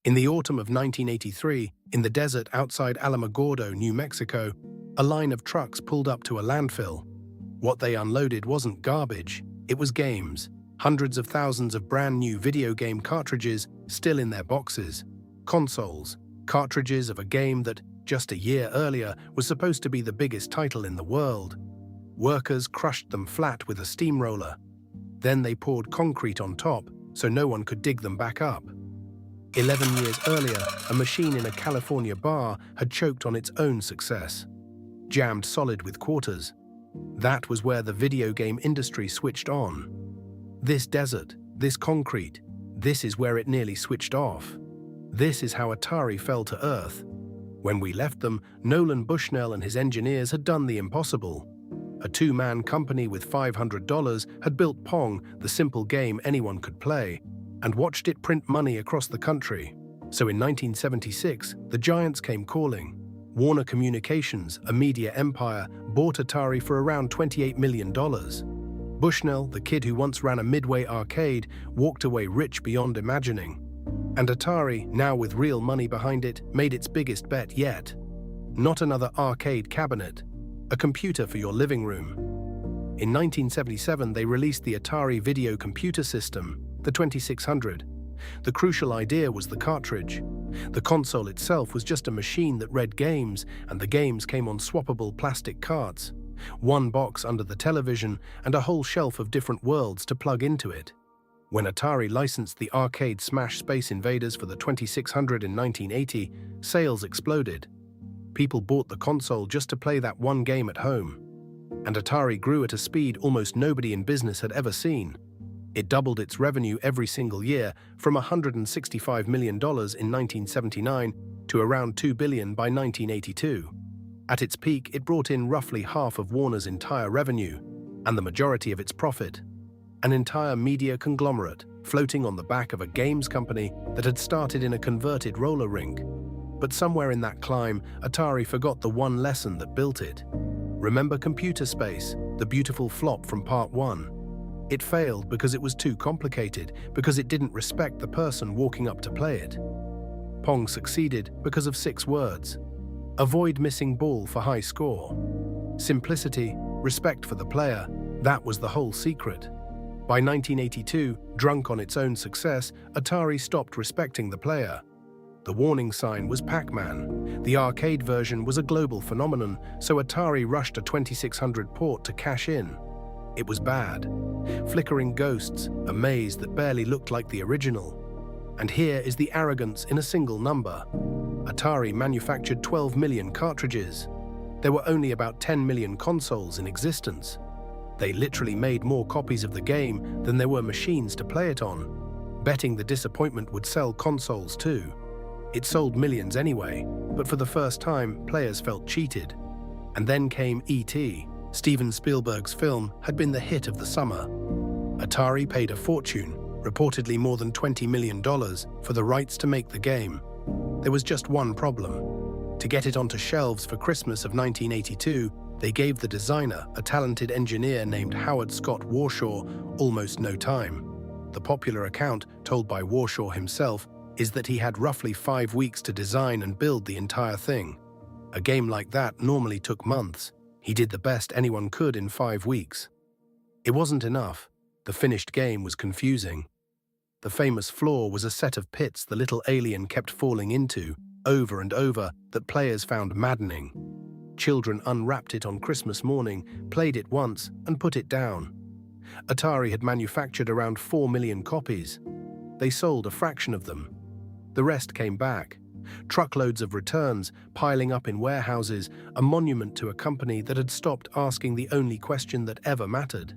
In the autumn of 1983, in the desert outside Alamogordo, New Mexico, a line of trucks pulled up to a landfill. What they unloaded wasn't garbage, it was games. Hundreds of thousands of brand new video game cartridges still in their boxes. Consoles, cartridges of a game that, just a year earlier, was supposed to be the biggest title in the world. Workers crushed them flat with a steamroller. Then they poured concrete on top so no one could dig them back up. 11 years earlier, a machine in a California bar had choked on its own success. Jammed solid with quarters. That was where the video game industry switched on. This desert, this concrete, this is where it nearly switched off. This is how Atari fell to earth. When we left them, Nolan Bushnell and his engineers had done the impossible. A two-man company with $500 had built Pong, the simple game anyone could play, and watched it print money across the country. So in 1976, the giants came calling. Warner Communications, a media empire, bought Atari for around $28 million. Bushnell, the kid who once ran a Midway arcade, walked away rich beyond imagining. And Atari, now with real money behind it, made its biggest bet yet. Not another arcade cabinet, a computer for your living room. In 1977, they released the Atari Video Computer System, the 2600. The crucial idea was the cartridge. The console itself was just a machine that read games, and the games came on swappable plastic carts. One box under the television and a whole shelf of different worlds to plug into it. When Atari licensed the arcade smash Space Invaders for the 2600 in 1980, sales exploded. People bought the console just to play that one game at home. And Atari grew at a speed almost nobody in business had ever seen. It doubled its revenue every single year, from $165 million in 1979 to around $2 billion by 1982. At its peak, it brought in roughly half of Warner's entire revenue, and the majority of its profit. An entire media conglomerate floating on the back of a games company that had started in a converted roller rink. But somewhere in that climb, Atari forgot the one lesson that built it. Remember Computer Space, the beautiful flop from Part 1? It failed because it was too complicated, because it didn't respect the person walking up to play it. Pong succeeded because of 6 words. Avoid missing ball for high score. Simplicity, respect for the player, that was the whole secret. By 1982, drunk on its own success, Atari stopped respecting the player. The warning sign was Pac-Man. The arcade version was a global phenomenon, so Atari rushed a 2600 port to cash in. It was bad. Flickering ghosts, a maze that barely looked like the original. And here is the arrogance in a single number. Atari manufactured 12 million cartridges. There were only about 10 million consoles in existence. They literally made more copies of the game than there were machines to play it on, betting the disappointment would sell consoles too. It sold millions anyway, but for the first time, players felt cheated. And then came E.T. Steven Spielberg's film had been the hit of the summer. Atari paid a fortune, reportedly more than $20 million, for the rights to make the game. There was just one problem. To get it onto shelves for Christmas of 1982, they gave the designer, a talented engineer named Howard Scott Warshaw, almost no time. The popular account, told by Warshaw himself, is that he had roughly 5 weeks to design and build the entire thing. A game like that normally took months. He did the best anyone could in 5 weeks. It wasn't enough. The finished game was confusing. The famous flaw was a set of pits the little alien kept falling into, over and over, that players found maddening. Children unwrapped it on Christmas morning, played it once, and put it down. Atari had manufactured around 4 million copies. They sold a fraction of them. The rest came back. Truckloads of returns piling up in warehouses, a monument to a company that had stopped asking the only question that ever mattered.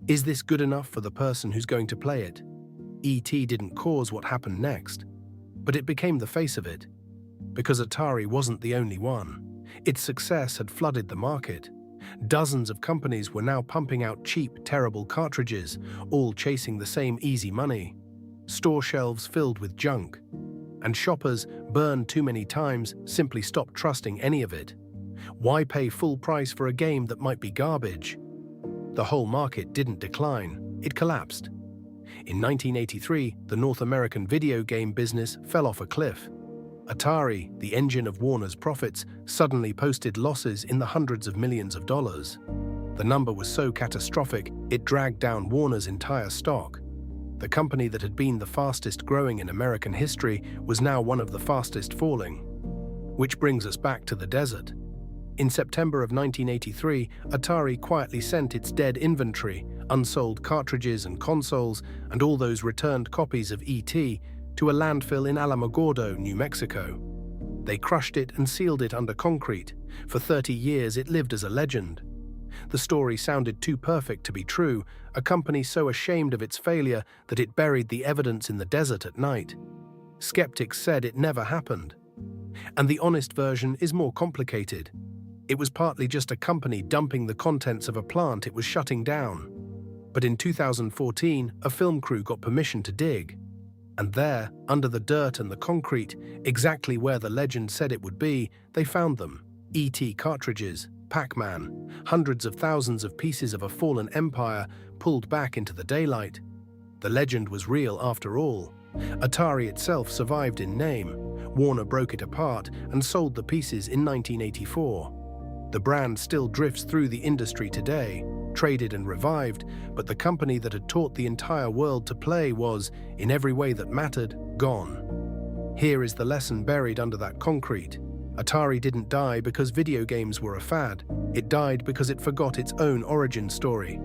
Is this good enough for the person who's going to play it? E.T. didn't cause what happened next, but it became the face of it. Because Atari wasn't the only one. Its success had flooded the market. Dozens of companies were now pumping out cheap, terrible cartridges, all chasing the same easy money. Store shelves filled with junk. And shoppers, burned too many times, simply stopped trusting any of it. Why pay full price for a game that might be garbage? The whole market didn't decline, it collapsed. In 1983, the North American video game business fell off a cliff. Atari, the engine of Warner's profits, suddenly posted losses in the hundreds of millions of dollars. The number was so catastrophic, it dragged down Warner's entire stock. The company that had been the fastest growing in American history was now one of the fastest falling. Which brings us back to the desert. In September of 1983, Atari quietly sent its dead inventory, unsold cartridges and consoles, and all those returned copies of E.T. to a landfill in Alamogordo, New Mexico. They crushed it and sealed it under concrete. For 30 years it lived as a legend. The story sounded too perfect to be true, a company so ashamed of its failure that it buried the evidence in the desert at night. Skeptics said it never happened. And the honest version is more complicated. It was partly just a company dumping the contents of a plant it was shutting down. But in 2014, a film crew got permission to dig. And there, under the dirt and the concrete, exactly where the legend said it would be, they found them. E.T. cartridges, Pac-Man, hundreds of thousands of pieces of a fallen empire pulled back into the daylight. The legend was real after all. Atari itself survived in name. Warner broke it apart and sold the pieces in 1984. The brand still drifts through the industry today, traded and revived, but the company that had taught the entire world to play was, in every way that mattered, gone. Here is the lesson buried under that concrete. Atari didn't die because video games were a fad. It died because it forgot its own origin story.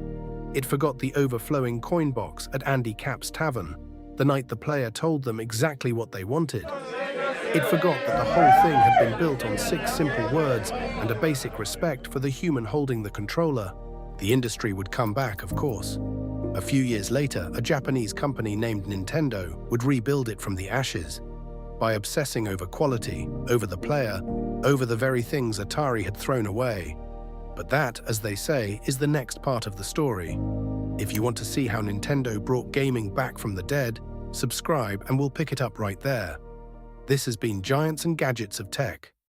It forgot the overflowing coin box at Andy Capp's tavern, the night the player told them exactly what they wanted. It forgot that the whole thing had been built on 6 simple words and a basic respect for the human holding the controller. The industry would come back, of course. A few years later, a Japanese company named Nintendo would rebuild it from the ashes. By obsessing over quality, over the player, over the very things Atari had thrown away. But that, as they say, is the next part of the story. If you want to see how Nintendo brought gaming back from the dead, subscribe and we'll pick it up right there. This has been Giants and Gadgets of Tech.